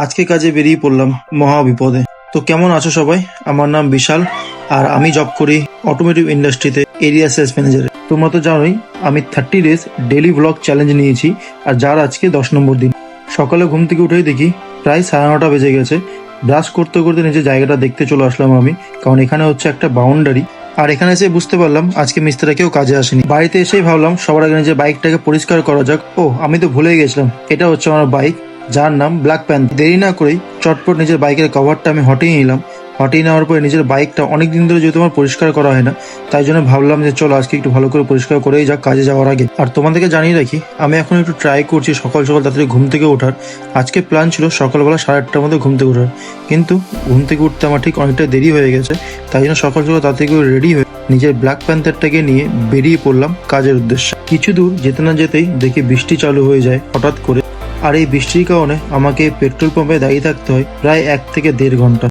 আজকে কাজে বেরিয়ে পড়লাম মহা বিপদে। তো কেমন আছো সবাই? আমার নাম বিশাল আর আমি জব করি অটোমোটিভ ইন্ডাস্ট্রিতে এরিয়া সেলস ম্যানেজারে। তোমরা তো জানোই আমি 30 ডেজ ডেলি ব্লগ চ্যালেঞ্জ নিয়েছি, আর যার আজকে 10 নম্বর দিন। সকালে ঘুম থেকে উঠেই দেখি প্রায় 9:30 বেজে গেছে। ব্রাশ করতে করতে নিজের জায়গাটা দেখতে চলে আসলাম আমি, কারণ এখানে হচ্ছে একটা বাউন্ডারি। আর এখানে এসে বুঝতে পারলাম আজকে মিস্ত্রিরা কেউ কাজে আসেনি। বাড়িতে এসেই ভাবলাম সবার আগে নিজের বাইকটাকে পরিষ্কার করা যাক। ও আমি তো ভুলেই গেছিলাম, এটা হচ্ছে আমার বাইক, যার নাম ব্ল্যাক প্যান্থার। দেরি না করেই চটপট নিজের বাইকের কভারটা আমি হটিয়ে নিলাম। হটিয়ে নেওয়ার পরে নিজের বাইকটা অনেকদিন ধরে যেহেতু আমার পরিষ্কার করা হয় না, তাই জন্য ভাবলাম যে চলো আজকে একটু ভালো করে পরিষ্কার করেই যাক কাজে যাওয়ার আগে। আর তোমাদেরকে জানিয়ে রাখি, আমি এখন একটু ট্রাই করছি সকাল সকাল তাড়াতাড়ি ঘুম থেকে ওঠার। আজকে প্ল্যান ছিল সকালবেলা 8:30টার মধ্যে ঘুম থেকে ওঠার, কিন্তু ঘুম থেকে উঠতে আমার ঠিক অনেকটা দেরি হয়ে গেছে। তাই জন্য সকাল সকাল তাড়াতাড়ি করে রেডি হয়ে নিজের ব্ল্যাক প্যান্থারটাকে নিয়ে বেরিয়ে পড়লাম কাজের উদ্দেশ্যে। কিছু দূর যেতে না যেতেই দেখি বৃষ্টি চালু হয়ে যায় হঠাৎ করে। আর এই বৃষ্টির কারণে আমাকে পেট্রোল পাম্পে দাঁড়িয়ে থাকতে হয় প্রায় 1 থেকে 1.5 ঘন্টা।